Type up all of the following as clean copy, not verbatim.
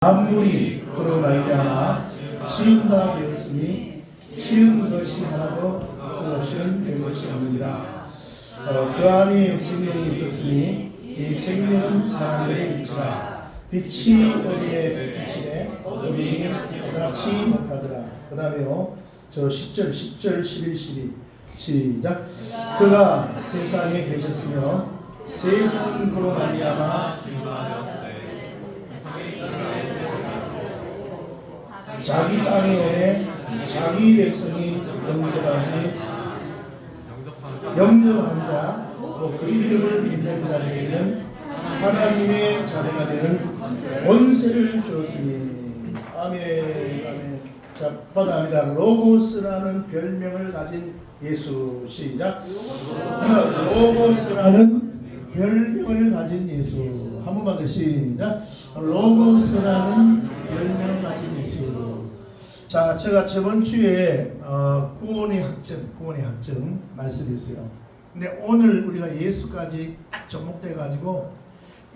만물이 그로 말미암아 지음바 되었으니 지은 것이 하나도 그것은 된 것이 없느니라. 그 안에 생명이 있었으니 이 생명은 사람들의 빛이라. 빛이 어디에 비치되 어둠이 같이 못하더라. 그 다음에요, 저 10절 11, 12 시작. 그가 세상에 계셨으며 세상은 그로 말미암아 자기 땅에 오매 자기 백성이 영접한 자, 또 그 이름을 믿는 자에게는 하나님의 자녀가 되는 권세를 주었으니. 아멘. 아멘. 자, 받아합니다. 로고스라는 별명을 가진 예수. 시작. 로고스라는 별명을 가진 예수. 한 번만 더 시작. 로고스라는 별명을 가진 예수. 자, 제가 저번 주에 구원의 학점 말씀드렸어요. 근데 오늘 우리가 예수까지 딱 접목돼 가지고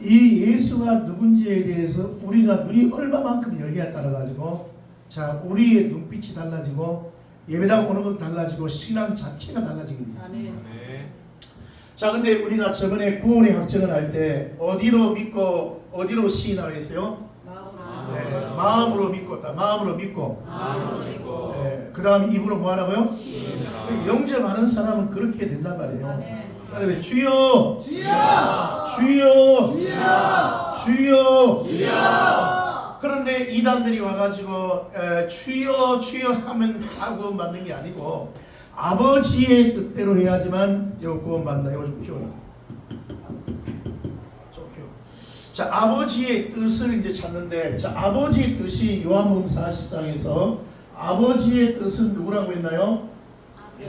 이 예수가 누군지에 대해서 우리가 눈이 얼마만큼 열기에 따라 가지고, 자, 우리의 눈빛이 달라지고 예배당 오는 것도 달라지고 신앙 자체가 달라지게 돼 있습니다. 자, 근데 우리가 저번에 구원의 학점을 할 때 어디로 믿고 어디로 시인하라 했어요? 마음으로 믿고, 마음으로 믿고. 네, 그 다음 입으로 뭐 하라고요? 영접하는 사람은 그렇게 된단 말이에요. 그다음에 주여, 주여, 주여, 주여, 주여, 주여. 그런데 이단들이 와가지고 주여, 주여 하면 하고 맞는 게 아니고 아버지의 뜻대로 해야지만 이거 구원받나. 이거 좀 피워라. 자, 아버지의 뜻을 이제 찾는데, 자, 아버지의 뜻이 요한복음 40장에서 아버지의 뜻은 누구라고 했나요? 네,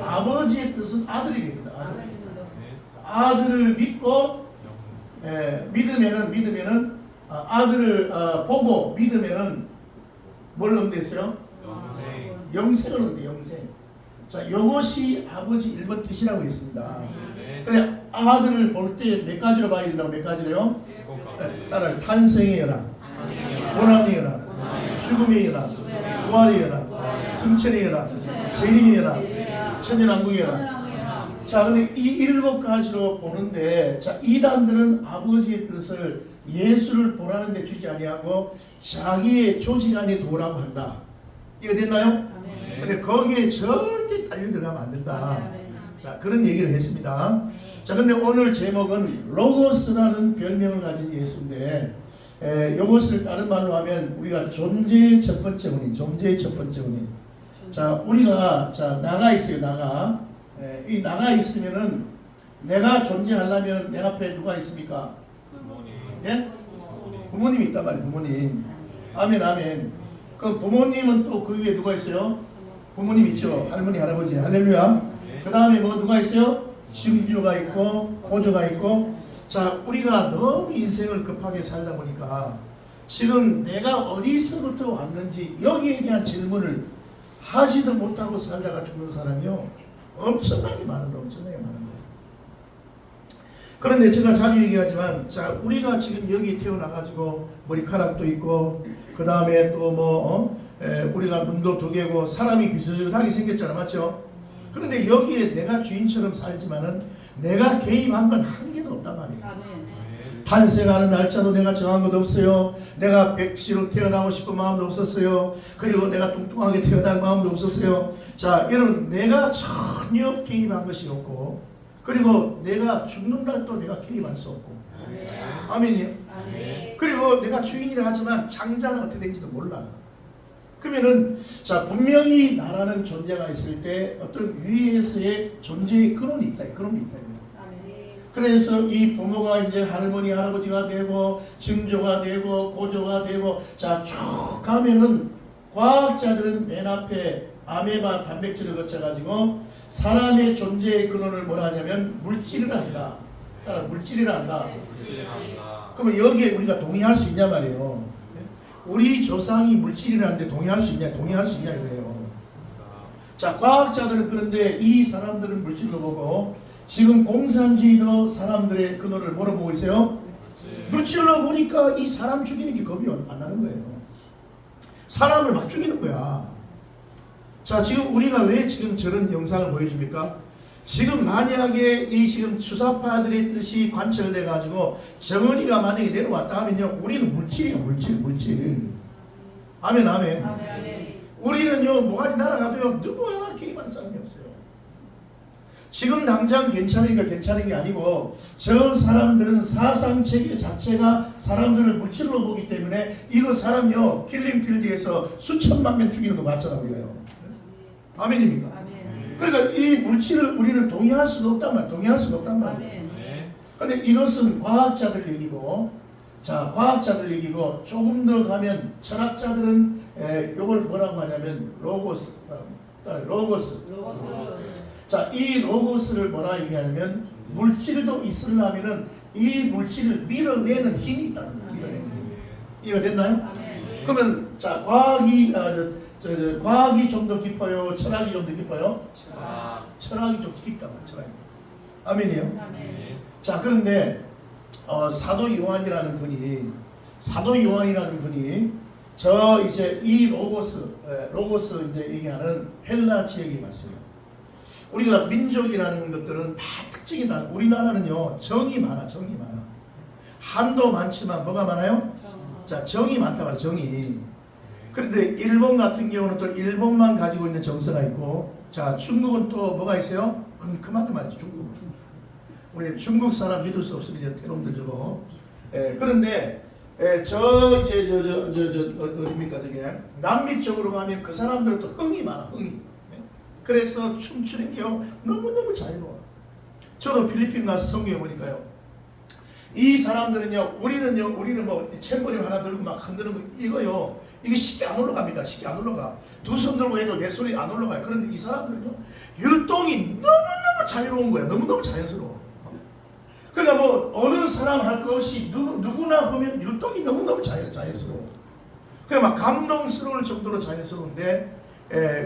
아버지의 뜻은 아들이겠다. 아들을 믿고, 믿으면은 아들을 보고 믿으면은 뭘 얻는댔어요? 영생을 얻는데, 영생. 자, 이것이 아버지 1번 뜻이라고 했습니다. 그래, 아들을 볼 때 몇 가지로 봐야 된다고? 몇 가지로요? 따라 탄생의 연합, 고난의 연합, 죽음의 연합, 부활의 연합, 승천의 연합, 재림의 연합, 천년왕국의 연합. 자, 근데 이 7가지로 보는데, 자, 이단들은 아버지의 뜻을 예수를 보라는 데 주지 아니하고 자기의 조직 안에 두라고 한다. 이거 됐나요? 근데 거기에 절대 달려 들어가면 안 된다. 자, 그런 얘기를 했습니다. 자, 근데 오늘 제목은 로고스라는 별명을 가진 예수인데, 이것을 다른 말로 하면 우리가 존재의 첫 번째 원인, 존재의 첫 번째 원인. 자, 우리가, 자, 나가 있어요, 나가. 이 나가 있으면은 내가 존재하려면 내 앞에 누가 있습니까? 부모님. 예? 부모님이 있단 말이에요, 부모님. 아멘, 아멘. 그 부모님은 또 그 위에 누가 있어요? 부모님 있죠. 할머니, 할아버지. 할렐루야. 그 다음에 뭐 누가 있어요? 증조가 있고 고조가 있고. 자, 우리가 너무 인생을 급하게 살다 보니까 지금 내가 어디서부터 왔는지 여기에 대한 질문을 하지도 못하고 살다가 죽는 사람이요, 엄청나게 많은데, 엄청나게 많은데. 그런데 제가 자주 얘기하지만, 자, 우리가 지금 여기 태어나가지고 머리카락도 있고, 그 다음에 또 뭐 우리가 눈도 2개고 사람이 비슷하게 생겼잖아, 맞죠? 그런데 여기에 내가 주인처럼 살지만은 내가 개입한 건 한 개도 없단 말이에요. 탄생하는 날짜도 내가 정한 것도 없어요. 내가 백시로 태어나고 싶은 마음도 없었어요. 그리고 내가 뚱뚱하게 태어날 마음도 없었어요. 자, 여러분, 내가 전혀 개입한 것이 없고, 그리고 내가 죽는 날도 내가 개입할 수 없고. 아멘이요? 그리고 내가 주인이라 하지만 장자는 어떻게 되는지도 몰라. 그러면은, 자, 분명히 나라는 존재가 있을 때 어떤 위에서의 존재의 근원이 있다. 근원이 있다. 그래서 이 부모가 이제 할머니, 할아버지가 되고, 증조가 되고, 고조가 되고, 자, 쭉 가면은 과학자들은 맨 앞에 아메바 단백질을 거쳐가지고 사람의 존재의 근원을 뭐라 하냐면 물질을 한다. 따라 물질이라 한다. 그러면 여기에 우리가 동의할 수 있냐 말이에요. 우리 조상이 물질이라는데 동의할 수 있냐? 동의할 수 있냐 이래요. 자, 과학자들은 그런데 이 사람들은 물질로 보고, 지금 공산주의도 사람들의 근원을 뭐로 보고 있어요? 물질로 보니까 이 사람 죽이는 게 겁이 안 나는 거예요. 사람을 막 죽이는 거야. 자, 지금 우리가 왜 지금 저런 영상을 보여줍니까? 지금 만약에 이 지금 주사파들의 뜻이 관철돼 가지고 정은이가 만약에 내려왔다 하면요, 우리는 물질이에요. 물질. 아멘. 아멘. 우리는요, 뭐가지 날아가도요, 누구 하나 개입하는 사람이 없어요. 지금 당장 괜찮으니까 괜찮은 게 아니고, 저 사람들은 사상 체계 자체가 사람들을 물질로 보기 때문에 이거 사람요, 킬링필드에서 수천만 명 죽이는 거 맞잖아, 우리가요. 아멘입니까? 아멘. 그러니까 이 물질을 우리는 동의할 수도 없단 말이에요. 아멘. 근데 이것은 과학자들 얘기고, 자, 과학자들 얘기고, 조금 더 가면 철학자들은 이걸 뭐라고 하냐면 로고스. 자, 이 로고스를 뭐라 얘기하냐면 물질도 있으려면은 이 물질을 밀어내는 힘이 있다는 거예요. 밀어내는 힘. 이해가 됐나요? 아멘. 그러면 자, 과학이 과학이 좀 더 깊어요? 철학이 좀 더 깊어요? 철학이 좀 깊단 말이에요. 철학이. 아멘이에요? 아멘. 자, 그런데 사도 요한이라는 분이 저 이제 이 로고스 이제 얘기하는 헬라 지역에 왔어요. 우리가 민족이라는 것들은 다 특징이 다르고, 우리나라는요, 정이 많아. 한도 많지만 뭐가 많아요? 자, 정이 많단 말이에요. 정이. 그런데 일본 같은 경우는 또 일본만 가지고 있는 정서가 있고, 자, 중국은 또 뭐가 있어요? 그만큼 말이죠. 중국은. 우리 중국 사람 믿을 수 없으면 이제 테러들 저거. 그런데 어디입니까 저게 남미 쪽으로 가면 그 사람들은 또 흥이 많아. 그래서 춤추는 게 너무너무 자유로워. 저도 필리핀 가서 성경에 보니까요, 이 사람들은요, 우리는 뭐 챔버림 하나 들고 막 흔드는 거 이거요, 이게 쉽게 안 올라갑니다. 쉽게 안 올라가. 두 손 들고 해도 내 손이 안 올라가요. 그런데 이 사람들은요, 율동이 너무너무 자유로운 거야. 너무너무 자연스러워. 그러니까 뭐 어느 사람 할 것 없이 누구나 보면 율동이 너무너무 자연스러워. 그냥 막 감동스러울 정도로 자연스러운데,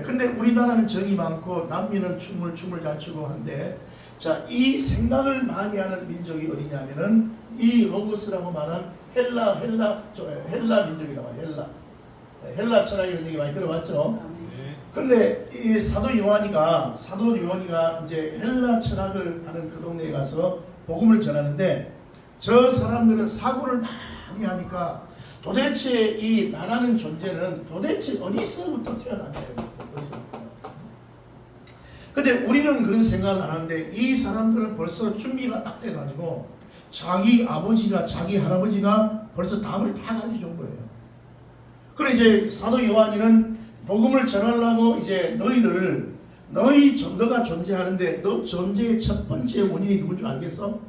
근데 우리나라는 정이 많고 남미는 춤을 잘 추고 한데, 자, 이 생각을 많이 하는 민족이 어디냐면은 이 로고스라고 말한 헬라 민족이라고 해요. 헬라 철학이라는 얘기 많이 들어봤죠. 근데 이 사도 요한이가 이제 헬라 철학을 하는 그 동네에 가서 복음을 전하는데, 저 사람들은 사고를 많이 하니까 도대체 이 나라는 존재는 도대체 어디서부터 태어났나요? 근데 우리는 그런 생각을 안 하는데, 이 사람들은 벌써 준비가 딱 돼가지고 자기 아버지가 자기 할아버지가 벌써 답을 다 가르쳐 준 거예요. 그래 이제 사도 요한이는 복음을 전하려고 이제 너가 존재하는데 너 존재의 첫 번째 원인이 누군 줄 알겠어?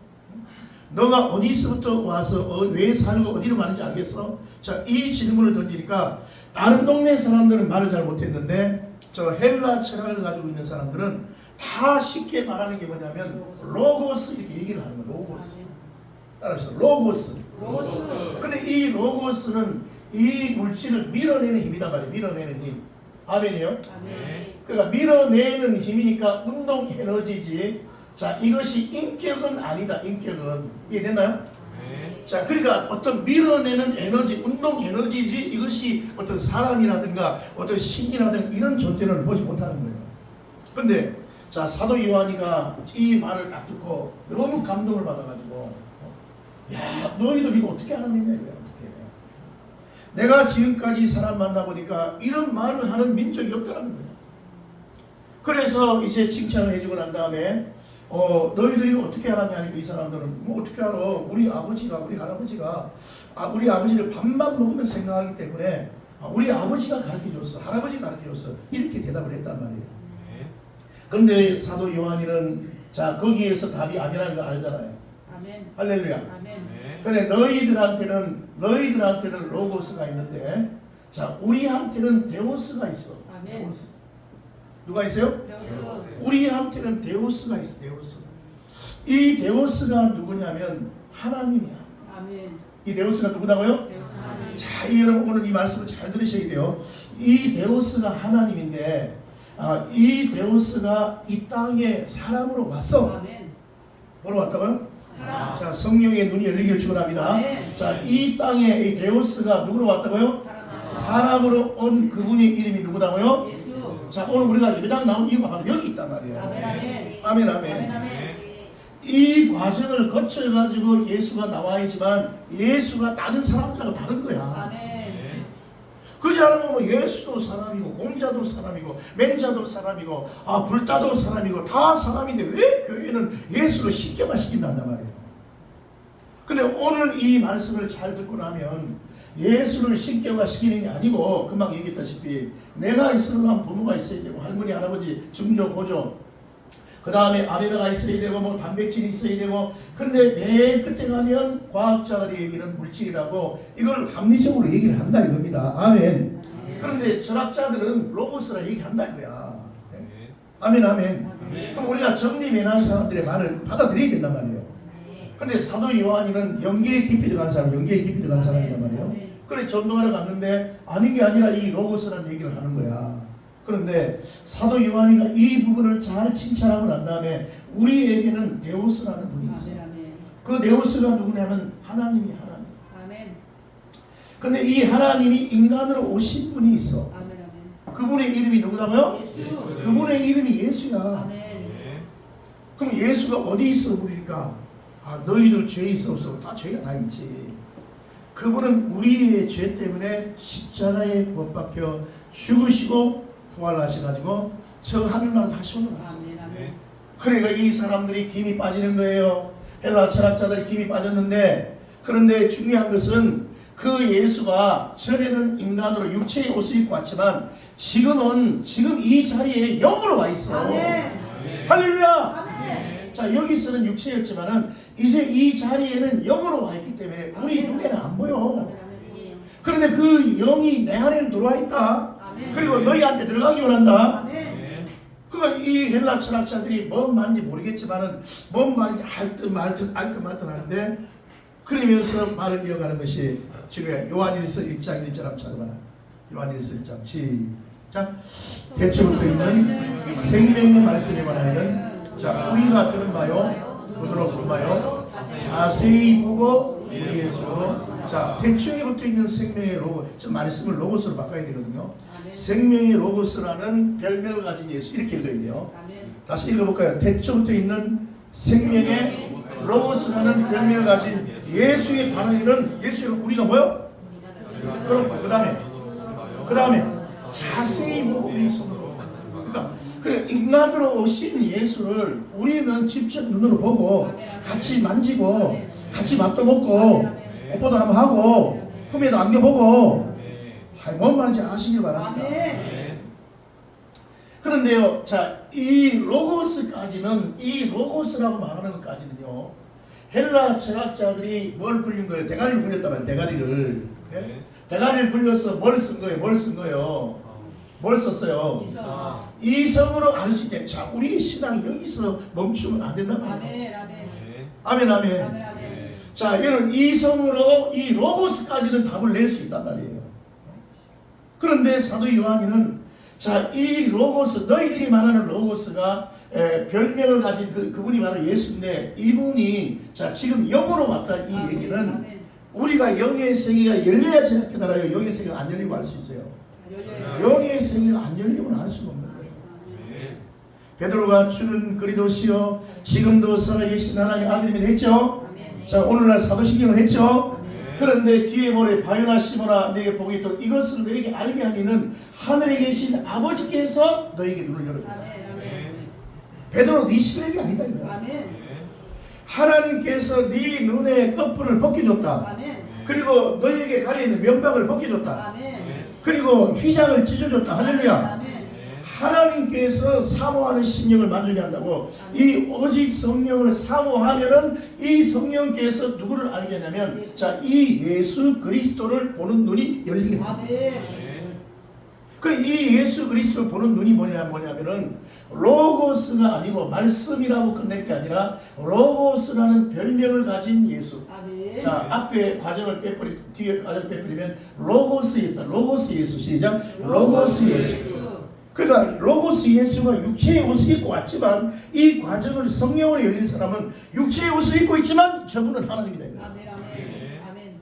너가 어디서부터 와서 왜 살고 어디로 가는지 알겠어? 자, 이 질문을 던지니까 다른 동네 사람들은 말을 잘 못했는데, 저 헬라 철학을 가지고 있는 사람들은 다 쉽게 말하는 게 뭐냐면 로고스 이렇게 얘기를 하는 거예요. 로고스. 따라합시다. 로고스. 근데 이 로고스는 이 물질을 밀어내는 힘이단 말이에요. 밀어내는 힘. 아멘이에요? 아멘. 그러니까 밀어내는 힘이니까 운동 에너지지. 자, 이것이 인격은 아니다. 인격은. 이해됐나요? 자, 그러니까 어떤 밀어내는 에너지, 운동 에너지지, 이것이 어떤 사람이라든가 어떤 신이라든가 이런 존재를 보지 못하는 거예요. 근데 자, 사도 요한이가 이 말을 딱 듣고 너무 감동을 받아가지고, 야, 너희들 이거 어떻게 알아냈냐 이거야. 어떻게. 내가 지금까지 사람 만나보니까 이런 말을 하는 민족이 없더라는 거예요. 그래서 이제 칭찬을 해주고 난 다음에 너희들이 어떻게 알았냐? 이 사람들은 뭐 어떻게 알아? 우리 할아버지가 우리 아버지를 밥만 먹으면 생각하기 때문에 우리 아버지가 가르쳐줬어, 할아버지가 가르쳐줬어, 이렇게 대답을 했단 말이에요. 그런데 사도 요한이는 자, 거기에서 답이 아니라는 걸 알잖아요. 아멘. 할렐루야. 아멘. 근데 너희들한테는 로고스가 있는데, 자, 우리한테는 데오스가 있어. 아멘. 데오스. 누가 있어요? 데오스. 우리한테는 데오스가 있어. 데오스. 이 데오스가 누구냐면 하나님이야. 아멘. 이 데오스가 누구다고요? 데오스 하나님. 자, 이 여러분 오늘 이 말씀을 잘 들으셔야 돼요. 이 데오스가 하나님인데, 이 데오스가 이 땅에 사람으로 왔어. 아멘. 뭐로 왔다고요? 자, 성령의 눈이 열리기를 축원합니다. 아멘. 자, 이 땅에 이 데우스가 누구로 왔다고요? 사람으로 온 그분의 이름이 누구다고요? 예수. 자, 오늘 우리가 예배당 나온 이유가 바로 여기 있단 말이에요. 아멘 아멘. 아멘, 아멘 아멘. 아멘. 이 과정을 거쳐가지고 예수가 나와야지만 예수가 다른 사람들하고 다른 거야. 아멘. 그렇지 않으면 예수도 사람이고 공자도 사람이고 맹자도 사람이고 불자도 사람이고 다 사람인데 왜 교회는 예수를 쉽게만 시킨단 말이에요. 근데 오늘 이 말씀을 잘 듣고 나면 예수를 쉽게만 시키는 게 아니고 금방 얘기했다시피 내가 있으려면 부모가 있어야 되고 할머니 할아버지 증조 고조 그 다음에 아내가 있어야 되고 뭐 단백질이 있어야 되고 근데 맨 끝에 가면 과학자들이 얘기는 물질이라고 이걸 합리적으로 얘기를 한다 이겁니다. 아멘. 그런데 철학자들은 로고스라 얘기한다 이거야. 아멘 아멘. 그럼 우리가 정리매너한 사람들의 말을 받아들여야 된단 말이에요. 근데 사도 요한이는 영계에 깊이 들어간 사람, 영계에 깊이 들어간 사람이란 말이에요. 그래 전도하러 갔는데 아닌 게 아니라 이 로고스라는 얘기를 하는 거야. 그런데 사도 요한이가 이 부분을 잘 칭찬하고 난 다음에 우리에게는 데우스라는 분이 있어요. 그 데우스가 누구냐면 하나님이 하나님. 아멘. 근데 이 하나님이 인간으로 오신 분이 있어. 아멘 아멘. 그분의 이름이 누구라고요? 예수. 그분의 이름이 예수야. 아멘. 그럼 예수가 어디 있어 그러니까 너희들 죄 있어 없어 다 죄가 다 있지. 그분은 우리의 죄 때문에 십자가에 못 박혀 죽으시고 부활하셔가지고 저 하늘나라 다시 올라갔어요. 아멘 아멘. 그러니까 이 사람들이 김이 빠지는 거예요. 헬라 철학자들이 김이 빠졌는데 그런데 중요한 것은 그 예수가 전에는 인간으로 육체의 옷을 입고 왔지만 지금 이 자리에 영으로 와 있어. 아멘. 할렐루야. 아멘. 자 여기서는 육체였지만은 이제 이 자리에는 영으로 와 있기 때문에 우리 눈에는 안 보여. 그런데 그 영이 내 안에는 들어와 있다. 아멘. 그리고 너희한테 들어가기 원한다. 아멘. 그러니까 이 헬라 철학자들이 뭔 말인지 모르겠지만은 뭔 말인지 알듯 말듯 하는데 그러면서 말을 이어가는 것이 지금 요한일서 1장 1절 한번 찾아봐라. 요한일서 1장 시작. 대초부터 있는 생명의 말씀에 관하여는 자 우리가 들은 바요 눈으로 본 바요 자세히 보고 우리에서 자 대초에 붙어 있는 생명의 로고 좀 말씀을 로고스로 바꿔야 되거든요. 생명의 로고스라는 별명을 가진 예수 이렇게 읽어야 돼요. 다시 읽어볼까요? 대초부터 있는 생명의 로고스라는 별명을 가진 예수의 반응에는 예수가 우리가 뭐요? 그럼 그 다음에 자세히 보고 우리 손으로 그러니까 그래 인간으로 오신 예수를 우리는 직접 눈으로 보고 같이 만지고 같이 밥도 먹고 뽀뽀도 한번 하고 품에도 안겨보고 뭔 말인지 아시길 바랍니다. 그런데요, 자, 이 로고스까지는 이 로고스라고 말하는 것까지는요, 헬라 철학자들이 뭘 굴린 거예요? 대가리를 굴렸단 말이에요. 대가리를. 네? 대가리를 굴려서 뭘 쓴 거예요? 뭘 썼어요? 이성으로 알 수 있대. 자, 우리의 신앙이 여기서 멈추면 안 된단 말이에요. 아멘, 아멘. 자, 이런 이성으로 이 로고스까지는 답을 낼 수 있단 말이에요. 그런데 사도 요한이는 자, 이 로고스, 너희들이 말하는 로고스가 별명을 가진 그분이 바로 예수인데 이분이 자, 지금 영으로 왔다 이 얘기는 우리가 영의 세계가 열려야지 이렇게 알아요. 영의 세계가 안 열리고 알 수 있어요. 영의 세계가 안 열리고는 알 수가 없는 거예요. 베드로가 주는 그리스도시요 지금도 살아계신 하나님의 아들이면 했죠. 자, 오늘날 사도신경을 했죠. 그런데 뒤에 뭐래 바요나 시모나 너에게 복이 있도록 이것을 너에게 알게 하면은 하늘에 계신 아버지께서 너에게 눈을 열어준다. 베드로 네 시력이 아니다 이거야. 하나님께서 네 눈의 꺼풀을 벗겨줬다. 그리고 너에게 가려있는 면박을 벗겨줬다. 그리고 휘장을 찢어줬다. 할렐루야. 하나님께서 사모하는 심령을 만족해 한다고. 이 오직 성령을 사모하면은 이 성령께서 누구를 알게 하냐면 자, 이 예수 그리스도를 보는 눈이 열리게 합니다. 이 예수 그리스도를 보는 눈이 뭐냐면은 로고스가 아니고 말씀이라고 끝낼 게 아니라 로고스라는 별명을 가진 예수. 자, 앞에 과정을 뒤에 과정을 빼버리면 로고스 예수. 로고스 예수. 시작. 로고스 예수. 그러니까 로고스 예수가 육체의 옷을 입고 왔지만 이 과정을 성령으로 열린 사람은 육체의 옷을 입고 있지만 저분은 하나님이다. 아멘. 아멘. 아멘.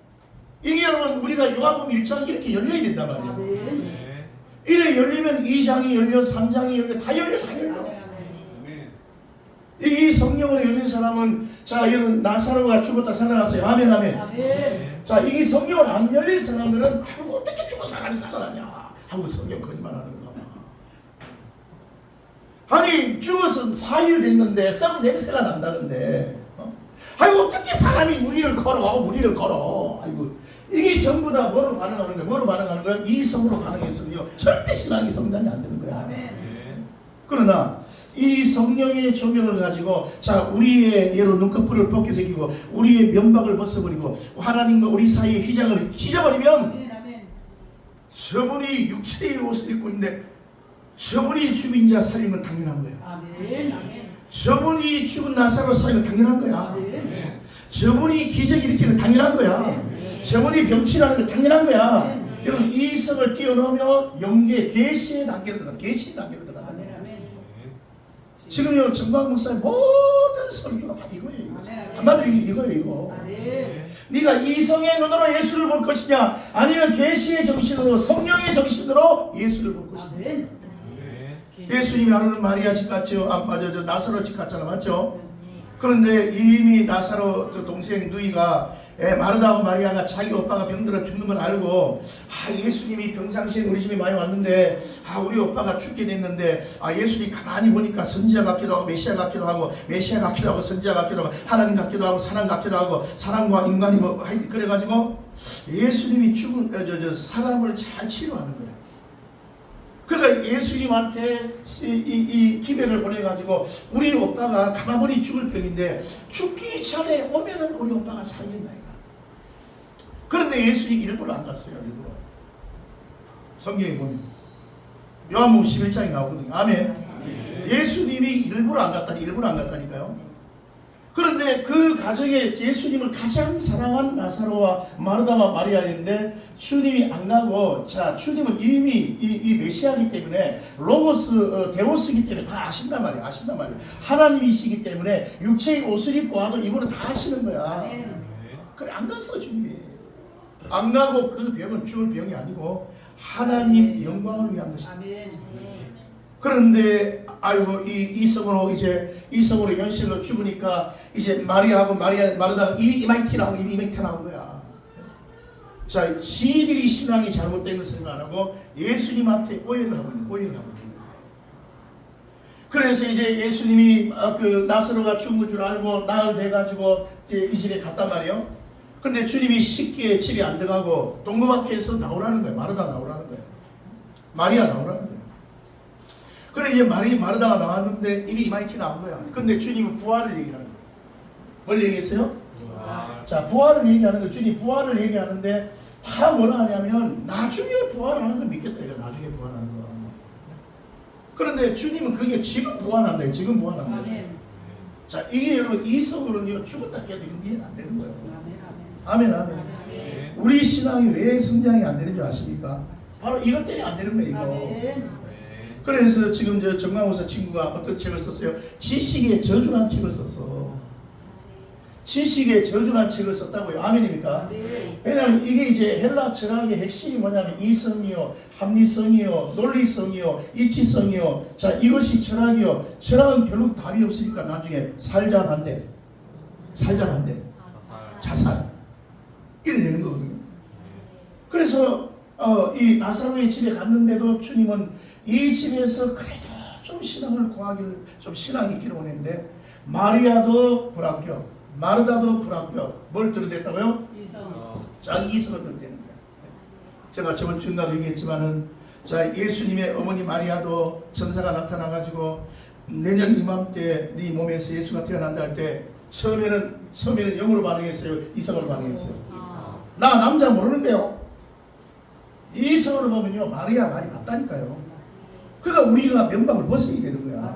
이게 여러분 우리가 요한복음 1장 이렇게 열려야 된단 말이에요. 아멘. 이래 열리면 2장이 열려 3장이 열려 다 열려. 이 성령으로 열린 사람은 자 여러분 나사로가 죽었다 살아났어요. 아멘 아멘. 아멘. 자 이 성령으로 안 열린 사람들은 아이고 어떻게 죽어 사람이 살아나냐 하고 성령 거짓말하는 거. 아니 죽어서 4일 됐는데 썩은 냄새가 난다는데 아이고 어떻게 사람이 무리를 걸어 아이고 이게 전부 다 뭐로 반응하는 거야? 뭐로 반응하는 거야? 이성으로 반응해서요 절대 신앙이 성장이 안 되는 거야. 아멘. 그러나 이 성령의 조명을 가지고 자 우리의 예로 눈꺼풀을 벗겨지고 우리의 면박을 벗어버리고 하나님과 우리 사이의 휘장을 찢어버리면 아멘. 아멘. 저분이 육체의 옷을 입고 있는데 저분이 죽은 자 살리면 당연한 거야. 아멘. 아멘. 저분이 죽은 나사로 살리면 당연한 거야. 아멘. 저분이 기적 일으키는 당연한 거야. 저분이 병치라는 게 당연한 거야. 여러분 이성을 뛰어넘으면 영계 계시의 단계로 들어가. 계시의 단계로 들어가. 아멘. 아멘. 지금요 정광 목사의 모든 설교가 다 이거예요. 한마디로 이거예요. 이거. 아멘. 네가 이성의 눈으로 예수를 볼 것이냐 아니면 계시의 정신으로 성령의 정신으로 예수를 볼 것이냐. 아멘. 예수님이 하루는 마리아 집 갔죠. 저 나사로 집 갔잖아, 맞죠? 그런데 이미 나사로 동생 누이가 마르다와 마리아가 자기 오빠가 병들어 죽는 걸 알고 예수님이 평상시에 우리 집에 많이 왔는데 우리 오빠가 죽게 됐는데 예수님 가만히 보니까 선지자 같기도 하고 메시아 같기도 하고 메시아 같기도 하고 선지자 같기도 하고 하나님 같기도 하고 사람 같기도 하고 사람과 인간이 뭐 그래가지고 예수님이 죽은 사람을 잘 치료하는 거야. 그러니까 예수님한테 이 기백을 보내가지고 우리 오빠가 가만히 죽을 병인데 죽기 전에 오면은 우리 오빠가 살겠나이다. 그런데 예수님이 일부러 안 갔어요. 일부러. 성경에 보면 요한복음 11장에 나오거든요. 아멘. 예수님이 일부러 안 갔다니까요. 그런데 그 가정에 예수님을 가장 사랑한 나사로와 마르다와 마리아인데 주님이 안 가고 자 주님은 이미 이 메시아이기 때문에 로고스 데오스이기 때문에 다 아신단 말이에요. 하나님이시기 때문에 육체의 옷을 입고 와도 이분은 다 아시는 거야. 그래 안 갔어 주님이. 안 가고 그 병은 죽을 병이 아니고 하나님 영광을 위한 것이다. 그런데 아이고 이성으로 현실로 죽으니까 이제 마리아하고 마르다가 이마이티 나온 거야. 자, 지들이 신앙이 잘못된 것을 생각 안 하고 예수님한테 오해를 하고 있는 거야. 그래서 이제 예수님이 그 나사로가 죽은 줄 알고 나흘 돼가지고 이 집에 갔단 말이에요. 근데 주님이 쉽게 집에 안 들어가고 동그마켓에서 나오라는 거야. 마르다 나오라는 거야. 마리아 나오라는 거야. 그래 이제 마르다가 나왔는데 이미 이마이티 나온 거야. 근데 주님은 부활을 얘기하는 거야. 뭘 얘기했어요? 자, 부활을 얘기하는 거. 주님 부활을 얘기하는데 다 뭐라 하냐면 나중에 부활하는 걸 믿겠다. 이거 나중에 부활하는 거. 그런데 주님은 그게 지금 부활한다. 지금 부활한다. 자, 이게 여러분 이성으로는 죽었다 깨도 이해는 안 되는 거예요. 아멘. 우리 신앙이 왜 성장이 안 되는 줄 아십니까? 바로 이것 때문에 안 되는 거예요. 이거. 그래서 지금 저 정강호사 친구가 어떤 책을 썼어요? 지식의 저주란 책을 썼어. 지식의 저주란 책을 썼다고요. 아멘입니까? 왜냐하면 이게 이제 헬라 철학의 핵심이 뭐냐면 이성이요, 합리성이요, 논리성이요, 이치성이요. 자, 이것이 철학이요. 철학은 결국 답이 없으니까 나중에 살자 반대, 자살 이래 되는 거거든요. 그래서 이 나사로의 집에 갔는데도 주님은 이 집에서 그래도 좀 신앙을 구하기를 좀 신앙이 있기를 원했는데 마리아도 불합격, 마르다도 불합격. 뭘 들어댔다고요? 자기 이성을 들어대는 거예요. 제가 저번 주에도 얘기했지만은 자 예수님의 어머니 마리아도 천사가 나타나가지고 내년 이맘때 네 몸에서 예수가 태어난다 할 때 처음에는 영으로 반응했어요? 이성으로 반응했어요? 나 남자 모르는데요. 이성으로 보면요 마리아 말이 맞다니까요. 그러니까 우리가 면박을 벗어야 되는 거야.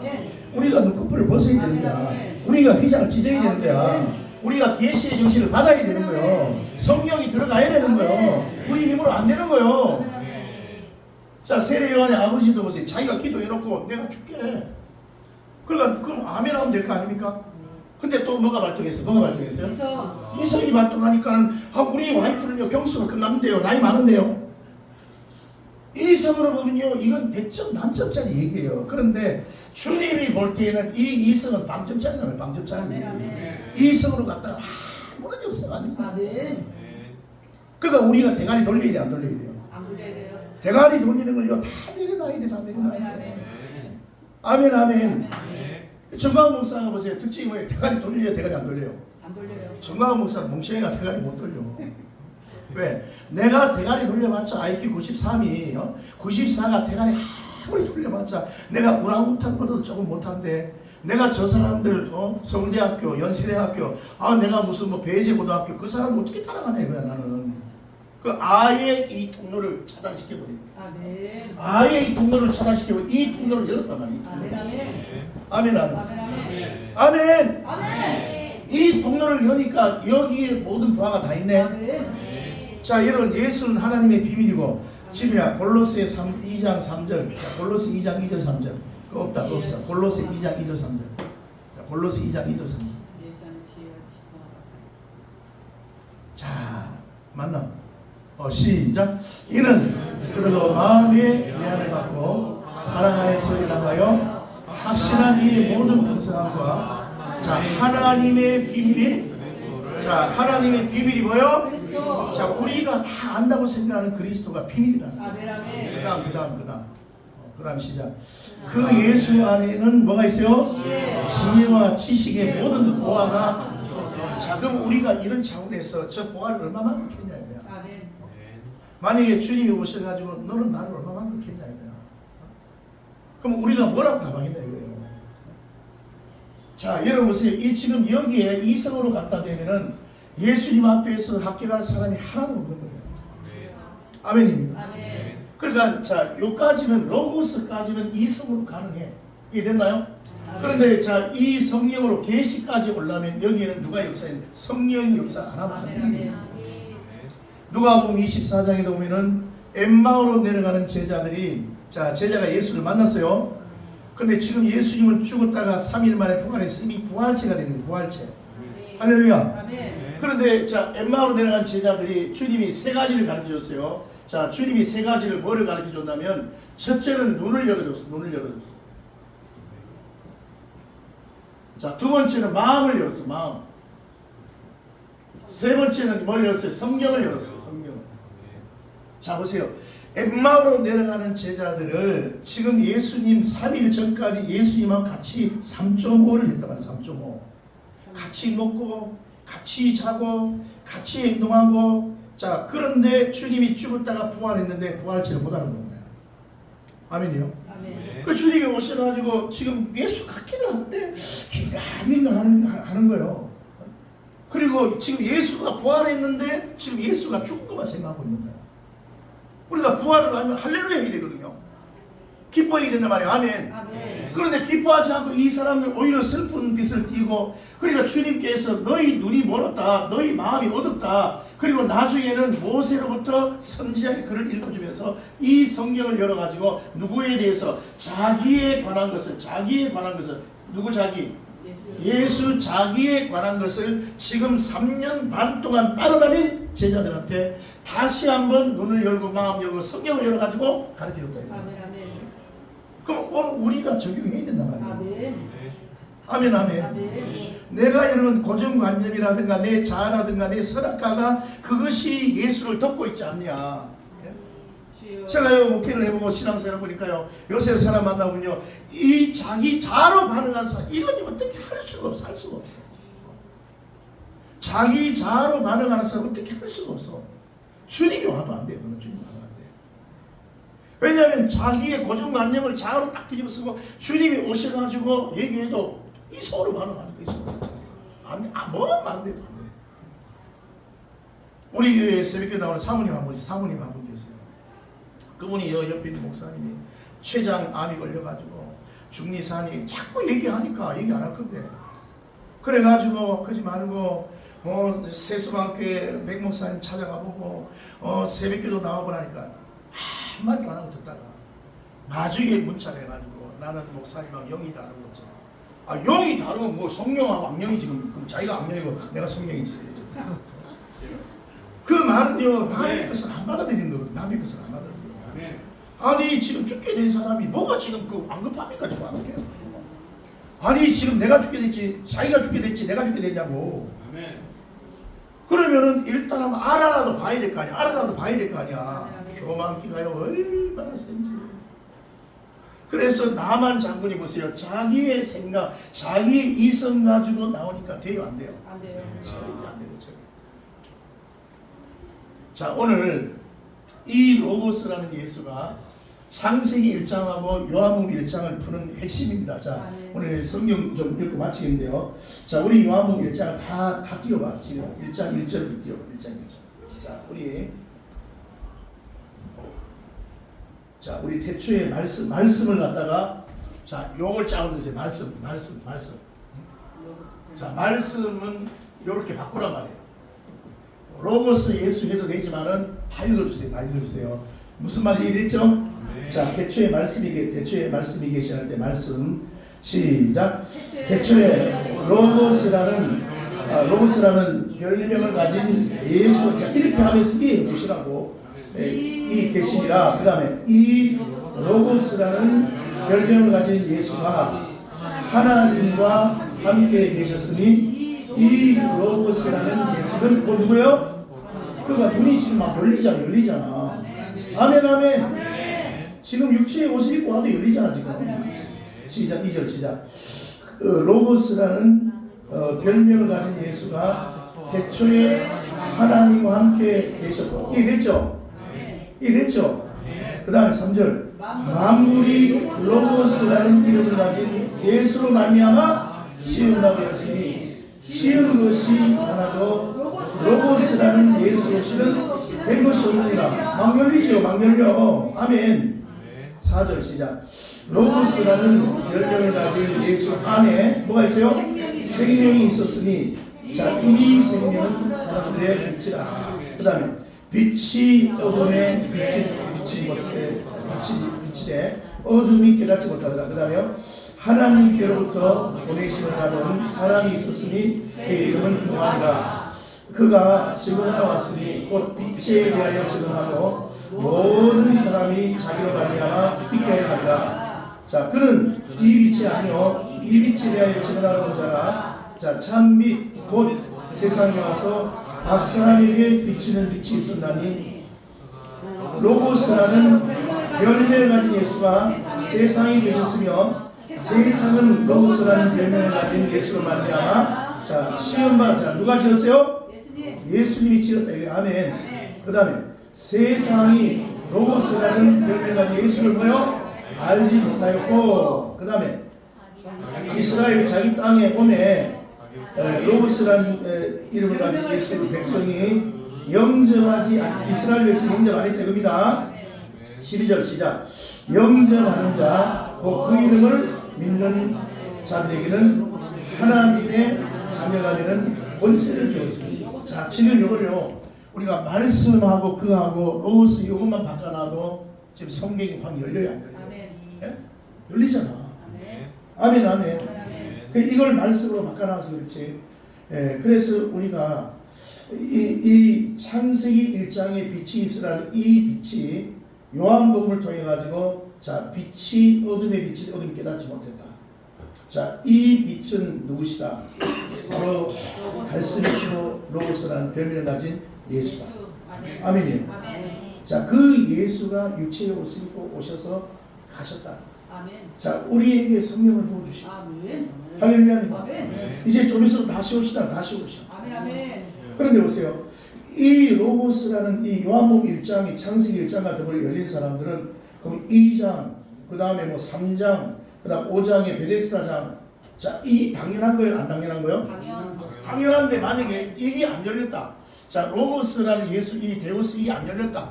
우리가 눈꺼풀을 벗어야 되는 거야. 우리가 휘장을 찢어야 되는 거야. 우리가 계시의 정신을 받아야 되는 거예요. 성령이 들어가야 되는 거예요. 우리 힘으로 안 되는 거예요. 자, 세례 요한의 아버지도 보세요. 자기가 기도해놓고 내가 줄게. 그러니까 그럼 아멘 하면 될 거 아닙니까? 근데 또 뭐가 발동했어요? 뭐가 발동했어요? 이성. 이성이 발동하니까는 우리 와이프는요 경수가 끝났는데요. 나이 많은데요. 이성으로 보면요 이건 100점 만점짜리 얘기예요. 그런데 주님이 볼 때에는 이 이성은 빵점짜리라면 빵점짜리. 아멘. 이성으로 갖다가 아무런 역사가 아닙니다. 아멘. 그러니까 우리가 대가리 돌려야 돼, 안 돌려야 돼요? 안 그래야 돼요. 대가리 돌리는 걸요 다 내려놔야 돼, 다 아멘. 내려놔야 돼. 아멘. 아멘, 아멘. 아멘. 정광훈 목사가 보세요. 특징이 뭐예요? 대가리 돌려요, 대가리 안 돌려요? 안 돌려요. 정광훈 목사는 멍청이가 대가리 못 돌려. 왜? 내가 대가리 돌려봤자 IQ 93이 94가 대가리 아무리 돌려봤자 내가 우랑우탄보다도 조금 못한데 내가 저 사람들 서울대학교, 연세대학교, 내가 무슨 뭐 배제고등학교 그 사람 어떻게 따라가냐 이거야 나는. 그 아예 이 통로를 차단시켜버립니다. 아멘. 아예 이 통로를 차단시켜버리고 이 통로를 열었단 말이에요. 아멘. 아멘. 아멘, 아멘. 아멘. 아멘. 아멘. 이 통로를 여니까 여기에 모든 부하가 다 있네. 아멘. 자, 여러분 예수는 하나님의 비밀이고 지금이야 골로새 2장 3절. 자, 골로새 2장 2절 3절. 그거 없다, 그거 없어. 골로새 2장 2절 3절. 자, 골로새 2장 2절 3절. 자, 맞나? 시작. 이는 그들로 마음의 위안을 받고 사랑 안에서 일어나가요 확실한 이 모든 분성함과 자 하나님의 비밀이 자 하나님의 비밀이 뭐요? 그리스도. 자 우리가 다 안다고 생각하는 그리스도가 비밀이다. 아멘. 아멘. 그다음 시작. 그 예수 안에는 뭐가 있어요? 지혜와 지식의 모든 보화가. 자 그럼 우리가 이런 차원에서 저 보화를 얼마만큼 켰냐 이거야. 아멘. 만약에 주님이 오셔가지고 너는 나를 얼마만큼 켰냐 이거야. 그럼 우리가 뭐라고 가방했냐 이거예요. 자 여러분 보세요. 이 지금 여기에 이성으로 갖다 대면은 예수님 앞에서 합격할 사람이 하나도 없는 거예요. 아멘입니다. 아멘. 그러니까 자 요까지는 로고스까지는 이성으로 가능해. 이게 됐나요? 그런데 자 이 성령으로 계시까지 올라면 여기에는 누가 역사해? 성령이 역사 안 하면 안 아멘. 됩니다. 아멘. 누가복음 24장에 보면은 엠마오로 내려가는 제자들이 자 제자가 예수를 만났어요. 근데 지금 예수님은 죽었다가 3일 만에 부활해서 이미 부활체가 되는 부활체. 할렐루야. 아멘. 그런데 자 엠마오로 내려간 제자들이 주님이 세 가지를 가르쳐 줬어요. 자 주님이 세 가지를 뭐를 가르쳐 줬냐면 첫째는 눈을 열어줬어. 눈을 열어줬어. 자 두 번째는 마음을 열었어. 마음. 세 번째는 뭘 열었어요? 성경을 열었어요. 성경. 자 보세요. 엠마오로 내려가는 제자들을 지금 예수님 3일 전까지 예수님하고 같이 3.5를 했단 말이에요. 3.5. 같이 먹고 같이 자고 같이 행동하고 자 그런데 주님이 죽었다가 부활했는데 부활체를 못하는 거예요. 아멘이요. 아멘. 그 주님이 오셔가지고 지금 예수 같기는 한데 긴가민가 하는 거예요. 그리고 지금 예수가 부활했는데 지금 예수가 죽은 것만 생각하고 있는 거야. 우리가 부활을 하면 할렐루야 하게 되거든요. 기뻐하게 된단 말이에요. 아멘. 아멘. 그런데 기뻐하지 않고 이 사람들 오히려 슬픈 빛을 띠고 그러니까 주님께서 너희 눈이 멀었다. 너희 마음이 어둡다. 그리고 나중에는 모세로부터 선지자의 글을 읽어주면서 이 성경을 열어가지고 누구에 대해서 자기에 관한 것을 누구 자기? 예수 자기에 관한 것을 지금 3년 반 동안 따라다닌 제자들한테 다시 한번 눈을 열고 마음 열고 성경을 열어가지고 가르쳐줬다. 아멘. 아멘. 그럼 오늘 우리가 적용해야 된단 말이에요. 아멘. 아멘 아멘. 아멘. 내가 이러는 고정관념이라든가 내 자아라든가 내 선악과가 그것이 예수를 덮고 있지 않냐. 주여. 제가요 목회를 해보고 신앙생활을 보니까요 요새 사람 만나보면요 이 자기 자아로 반응한 사람 이건 어떻게 할 수가 없어. 할 수가 없어. 자기 자아로 반응하는 사람 어떻게 할 수가 없어. 주님이 와도 안 돼. 너는 주님이 와도 안 돼. 왜냐하면 자기의 고정관념을 자아로 딱 뒤집어 쓰고 주님이 오셔가지고 얘기해도 이성으로 반응하는 거야. 뭐만 안 돼도 안 돼. 우리 교회에 새벽에 나오는 사모님 한 분 계세요. 그분이 옆에 있는 목사님이 췌장암이 걸려가지고 중리산이 자꾸 얘기하니까 얘기 안 할 건데 그래가지고 그러지 말고 세수방교회 백 목사님 찾아가보고 새벽기도 나와보라니까 한 마디도 안 하고 듣다가 나중에 문자를 해가지고 나는 목사님하고 영이 다르고 그랬잖아. 아 영이 다르면 뭐 성령하고 악령이 지금 그럼 자기가 악령이고 내가 성령이지. 그 말은요 남의 것을 안 받아들이는 거거든. 남의 것을 안 받아들이는 거. 아니 지금 죽게 된 사람이 뭐가 지금 그 완급합니까 지금 안 할게요. 아니 지금 내가 죽게 됐지 자기가 죽게 됐지 내가 죽게 됐냐고. 그러면은 일단 한번 알아라도 봐야 될 거 아니야. 알아라도 봐야 될 거 아니야. 교만기가요 얼마나 센지. 그래서 나만 장군이 보세요. 자기의 생각, 자기의 이성 가지고 나오니까 돼요, 안 돼요? 안 돼요. 절대 안 돼요. 절대. 자, 오늘 이 로고스라는 예수가 창세기 1장하고 요한복음 1장을 푸는 핵심입니다. 자, 오늘 성경 좀 읽고 마치겠는데요. 자, 우리 요한복음 1장을 다 띄워봐. 지금 1장 1절을 띄워. 1장 1절. 자, 우리 태초에 말씀을 갖다가 자, 요걸 짜오면서 말씀. 자, 말씀은 요렇게 바꾸란 말이에요. 로고스 예수 해도 되지만은 다 읽어주세요. 무슨 말이 이랬죠? 자, 태초에 말씀이 계시할 때 말씀 시작. 태초에 로고스라는 별명을 가진 예수. 이렇게 하면서 이해해 보시라고. 이 계시니라. 그 다음에 이 로고스라는 별명을 가진 예수가 하나님과 함께 계셨으니 이 로고스라는 예수는 누구예요? 그가 눈이 지금 막 열리잖아. 아멘. 지금 육체의 옷을 입고 와도 열리잖아 지금. 시작 2절 시작. 로고스라는 별명을 가진 예수가 태초에 하나님과 함께 계셨고 이해됐죠? 그 다음에 3절 만물이 로고스라는 이름을 가진 예수로 말미암아 지음받게 되었으니 지은 것이 하나도 로고스라는 예수로서는 된 것이 없느니라. 막 열려. 아멘. 4절 시작. 로고스라는 별명을 가진 예수 안에 뭐가 있어요? 생명이 있었으니 자, 이 생명은 사람들의 빛이라. 그 다음에 빛이 어둠에 비치되 어둠이 깨닫지 못하더라. 그 다음에 하나님께로부터 보내심을 받은 사람이 있었으니 그의 이름은 요한이라. 그가 증언하러 왔으니 곧 빛에 대하여 증언하고 모든 사람이 자기로 말미암아 빛게 하리라. 자, 그는 이 빛이 아니요 이 빛에 대하여 증언하러 온 자라. 자, 참빛 곧 세상에 와서 각 사람에게 비치는 빛이 있었나니 로고스라는 별명을 가진 예수가 세상에 계셨으며 세상은 로고스라는 별명을 가진 예수로 말미암아 자, 시험받자. 누가 지었어요? 예수님이 지었다. 아멘. 그 다음에 세상이 로고스라는 별명을 가진 예수를 뭐요? 알지 못하였고, 그 다음에 이스라엘 자기 땅에 오매 로고스라는 이름을 가진 예수 백성이 이스라엘 백성이 영접 안 했다 이겁니다. 12절 시작. 영접하는 자, 그 이름을 믿는 자들에게는 하나님의 자녀가 되는 권세를 주었습니다. 자, 지금 이걸요 우리가 말씀하고 그하고 로고스 이것만 바꿔놔도 지금 성경이 확 열려요, 안 열려요? 예? 열리잖아. 아멘. 이걸 말씀으로 바꿔놔서 그렇지. 예, 그래서 우리가 이 창세기 1장에 빛이 있으라는 이 빛이 요한복음을 통해 가지고 자, 빛이 어둠의 빛이 어둠이 깨닫지 못했다. 자, 이 빛은 누구시다? 바로 달스리시고 로고스라는 별명을 가진 예수다. 아멘이에요. 자, 그 예수가 육체의 옷을 입고 오셔서 가셨다. 자, 우리에게 성령을 부어주시고 할렐루야. 이제 좀 있으면 다시 오시다. 그런데 보세요. 이 로고스라는 이 요한복음 1장이 창세기 1장과 더불어 열린 사람들은 그럼 2장, 그 다음에 뭐 3장, 그 다음 5장의 베데스다장. 자, 이 당연한 거예요? 안 당연한 거예요? 당연한데 만약에 이게 안 열렸다. 자, 로고스라는 예수, 이 데우스 이게 안 열렸다.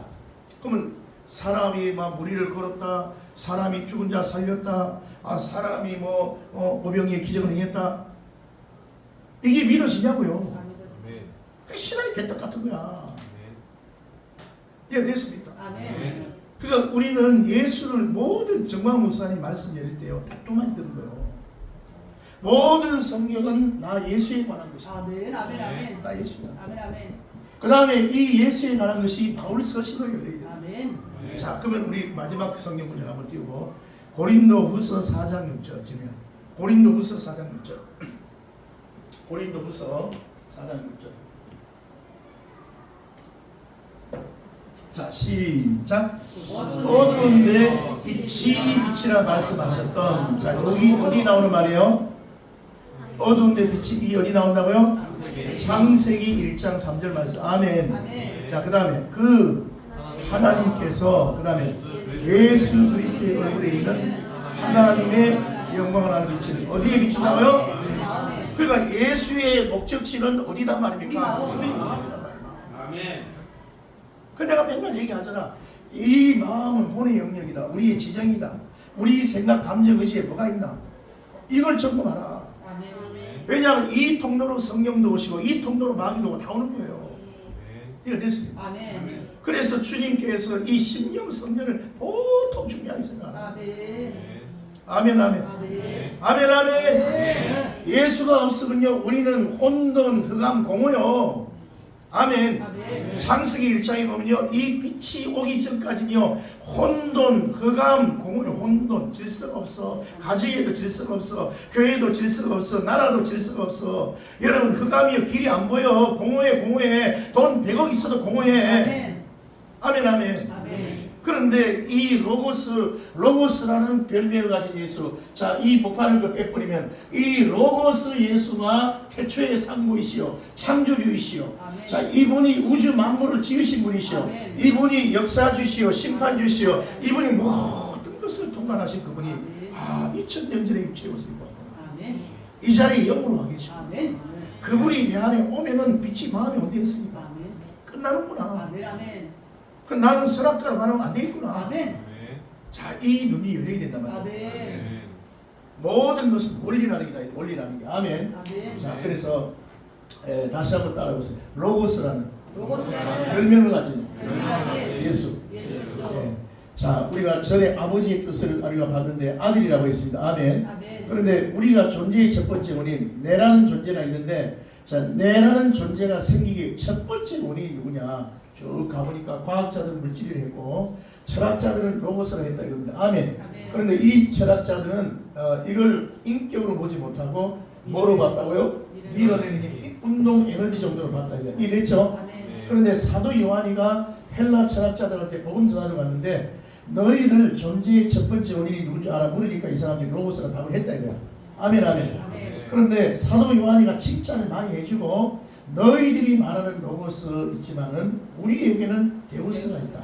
그러면 사람이 막 무리를 걸었다. 사람이 죽은 자 살렸다. 사람이 오병이의 기적을 행했다. 이게 믿어지냐고요? 신앙이 개떡 같은 거야. 이해됐습니까? 그러니까 그러니까 우리는 예수를 모든 정광 목사님 말씀 열릴 때요 딱두만 듣는 거예요. 모든 성경은 나 예수에 관한 것이다. 아멘. 아멘. 아멘. 나 예수에 관한. 아멘. 아멘. 그 다음에 이 예수에 관한 것이 바울 서신으로 열려야 돼요. 아멘. 자, 그러면 우리 마지막 성경 문제 한번 띄우고 고린도후서 4장 6절 지면 고린도후서 4장 6절 고린도후서 4장 6절 자, 시작. 어두운데 빛이 빛이라 말씀하셨던 자, 여기 어디 나오는 말이에요? 어두운데 빛이 어디 나온다고요? 창세기 1장 3절 말씀. 아멘. 아멘. 자, 그 다음에 그 하나님께서 그 다음에 예수 그리스도의 얼굴에 있는 하나님의 영광을 하는 빛은 어디에 비춘다고요? 그러니까 예수의 목적지는 어디단 말입니까? 우리 마음이단 말이야. 아멘. 그 내가 맨날 얘기하잖아. 이 마음은 혼의 영역이다. 우리의 지정이다. 우리 생각, 감정, 의지에 뭐가 있나? 이걸 점검하라. 아멘. 왜냐하면 이 통로로 성령도 오시고 이 통로로 마귀도 오고 다 오는 거예요. 이거 됐습니다. 아멘. 그래서 주님께서 이 심령 성령을 보통 중요하게 생각합니다. 아멘. 아멘 아멘. 아멘. 아멘 아멘. 예수가 없으면요 우리는 혼돈, 흑암, 공허요. 아멘. 아멘. 창세기 1장에 보면요 이 빛이 오기 전까지는요 혼돈, 흑암, 공허요. 혼돈, 질서가 없어. 가정에도 질서가 없어. 교회도 질서가 없어. 나라도 질서가 없어. 여러분 흑암이요 길이 안 보여. 공허해 공허해. 돈 100억 있어도 공허해. 아멘. 아멘 아멘. 아멘. 그런데 이 로고스라는 별명을 가진 예수, 자, 이 복판을 빼버리면 이 로고스 예수가 태초의 상무이시오, 창조주이시오. 아멘. 자, 이분이 우주 만물을 지으신 분이시오. 아멘. 이분이 역사주시오, 심판주시오. 이분이 모든 것을 통관하신 그분이 아멘. 2000년 전에 육체에 오시고 아멘. 이 자리에 영으로 와 계시고 아멘. 그분이 내 안에 오면은 빛이 마음에 온대했습니다. 아멘. 끝나는구나. 아멘. 아멘. 그 나는 선악과로 반하면 안 되겠구나. 아멘. 자, 이 눈이 열려야 된단 말이야. 아멘. 모든 것은 원리라는 게 원리라는 게. 아멘. 아멘. 자, 그래서 다시 한번 따라해보세요. 로고스라는 로고스라는 별명을 가진 별명을 예수. 예수. 예. 자, 우리가 전에 아버지의 뜻을 우리가 봤는데 아들이라고 했습니다. 아멘. 아멘. 그런데 우리가 존재의 첫 번째 원인, 내라는 존재가 있는데, 자, 내라는 존재가 생기기 첫 번째 원인이 누구냐? 쭉 가보니까 과학자들은 물질을 했고 철학자들은 로고스를 했다 이겁니다. 아멘. 아멘. 그런데 이 철학자들은 이걸 인격으로 보지 못하고 뭐로 봤다고요? 밀어내는 힘, 운동 에너지 정도로 봤다 이거. 이해됐죠? 아멘. 그런데 사도 요한이가 헬라 철학자들한테 복음 전하러 갔는데 너희들 존재의 첫 번째 원인이 누군지 알아? 물으니까 이 사람들이 로고스가 답을 했다 이거야. 아멘 아멘. 아멘. 그런데 사도 요한이가 칭찬을 많이 해주고 너희들이 말하는 로고스 있지만은 우리에게는 데우스가 있다.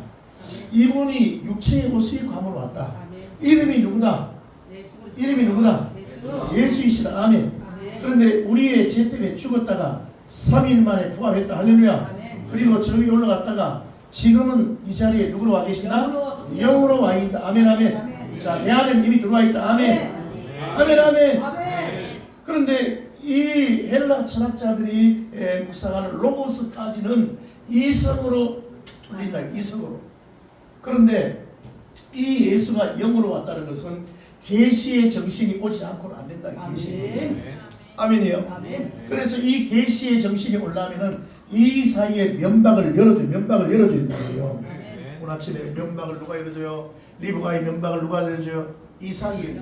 이분이 육체의 모습이 감으로 왔다. 아멘. 이름이 누구다? 예수 그리스도. 이름이 누구다? 예수. 예수이시다. 아멘. 아멘. 그런데 우리의 죄 때문에 죽었다가 3일 만에 부활했다. 할렐루야. 아멘. 그리고 저기 올라갔다가 지금은 이 자리에 누구로 와 계신다? 영으로 영으로 와 있다. 아멘 아멘. 아멘. 자, 내 안에 이미 들어와 있다. 아멘. 아멘 아멘. 아멘. 그런데 이 헬라 철학자들이 묵상하는 로고스까지는 이성으로 돌린다. 이성으로. 그런데 이 예수가 영으로 왔다는 것은 계시의 정신이 오지 않고는 안 된다. 계시. 아멘. 아멘이요. 아멘. 그래서 이 계시의 정신이 올라오면은 이 사이에 면박을 열어줘야 된다고요. 아멘. 오늘 아침에 면박을 누가 열어줘요? 리브가의 면박을 누가 열어줘요? 이삭이.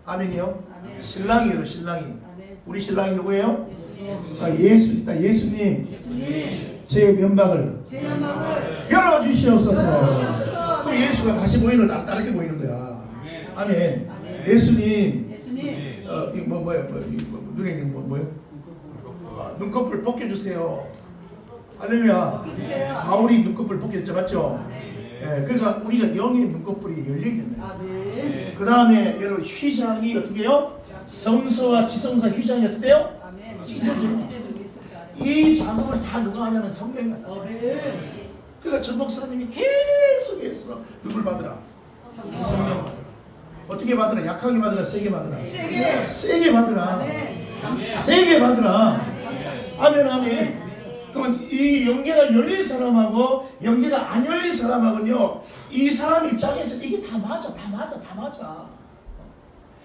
아멘이요. 아멘. 신랑이요, 신랑이. 아멘. 우리 신랑이 누구예요? 예수님. 아, 예수 있다. 예수님, 예수님. 제 면박을 제 영광을 열어주시옵소서. 열어주시옵소서. 그럼 예수가 다시 보이는 낯다르게 보이는 거야. 아멘. 아멘. 예수님, 예수님. 이거 눈에 있는 뭐예요? 눈꺼풀 벗겨주세요. 할렐루야. 벗겨주세요. 바울이 눈꺼풀 벗겼죠, 맞죠? 아멘. 예, 그러니까 우리가 영의 눈꺼풀이 열려야 된다. 아멘. 그 다음에 여러분 휘장이 어떻게 해요? 성소와 지성소 휘장이 어떻게 돼요? 아멘. 찢어져요. 찢어져. 이 작업을 다 누가 하냐면 성령이 한다. 아멘. 그러니까 전 목사님이 계속해서 누굴 받으라? 성령 받으라. 어떻게 받으라? 약하게 받으라? 세게 받으라? 세게 받으라. 아멘. 세게 받으라. 아멘 아멘. 그러면 이 영계가 열린 사람하고 영계가 안 열린 사람하고는요, 이 사람 입장에서 이게 다 맞아.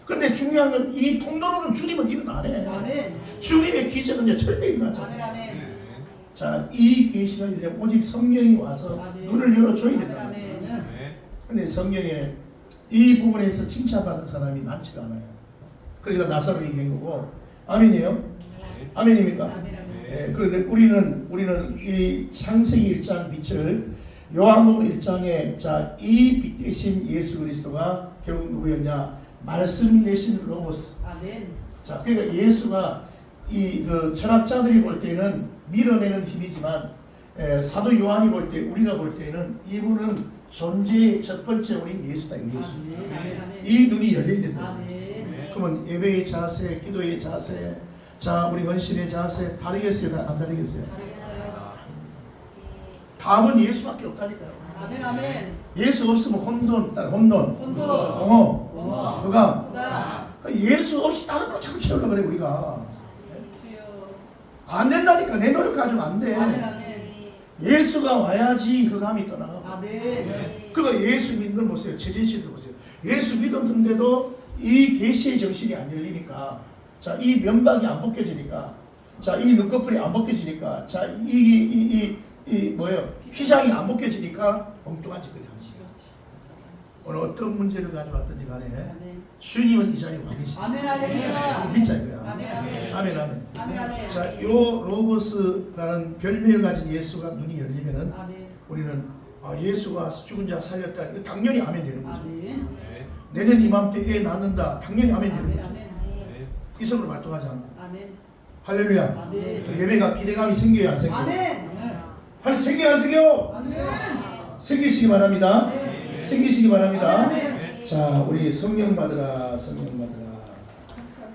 근데 중요한 건 이 통로로는 주님은 일은 안 해. 아멘. 주님의 기적은요 절대 일어나지 아멘. 않아요. 아멘. 자, 이 계시가 이제 오직 성령이 와서 아멘. 눈을 열어줘야 아멘. 된다. 아멘. 근데 성경에 이 부분에서 칭찬받은 사람이 많지가 않아요. 그래서 나사로 얘기한 거고. 아멘이에요? 아멘입니까? 아멘. 아멘. 예, 그런데 우리는 이 창세기 1장 빛을 요한복음 1장에 자, 이 빛 대신 예수 그리스도가 결국 누구였냐? 말씀 대신 로고스. 아멘. 자, 그러니까 예수가 이 그 철학자들이 볼 때는 밀어내는 힘이지만 사도 요한이 볼 때, 우리가 볼 때는 이분은 존재의 첫 번째 원인 예수다. 예수. 아멘. 아멘. 이 눈이 열려야 된다. 아멘. 그러면 예배의 자세, 기도의 자세, 자, 우리 헌신의 자세 다르겠어요? 안 다르겠어요? 다르겠어요. 답은 예수밖에 없다니까요. 아멘. 아멘. 예수 없으면 혼돈, 혼돈. 엉어, 그가 그가 예수 없이 다른 걸 자꾸 채우려고 그래 우리가. 주여. 안 된다니까. 내 노력 가지고 안 돼. 아멘. 아멘. 예수가 와야지 흑암이 떠나가고. 아멘. 그러니까 예수 믿는 걸 보세요. 최진실을 보세요. 예수 믿었는데도 이 계시의 정신이 안 열리니까, 자, 이 면박이 안 벗겨지니까, 자, 이 눈꺼풀이 안 벗겨지니까, 자, 이 뭐예요? 휘장이 안 벗겨지니까 엉뚱한 짓을 하는 거예요. 오늘 어떤 문제를 가져왔든지 간에 아멘. 주님은 이 자리에 와 계십니다. 아멘. 할렐루야. 믿자 이거야. 아멘. 아멘. 아멘, 아멘. 아멘. 아멘. 자, 요 로고스라는 별명을 가진 예수가 눈이 열리면은 아멘. 우리는 예수가 죽은 자 살렸다. 이거 당연히 아멘 되는 거죠. 아멘. 내년 이맘때 애 낳는다. 당연히 아멘 되는 아멘. 거죠. 아멘. 이성으로 말동하지 않고. 아멘. 할렐루야. 아멘. 예배가 기대감이 생겨요, 안 생겨요? 아멘. 할 생겨요, 안 생겨요? 아멘. 생기시기 바랍니다. 아멘. 생기시기 바랍니다. 아멘. 자, 우리 성령 받으라, 성령 받으라.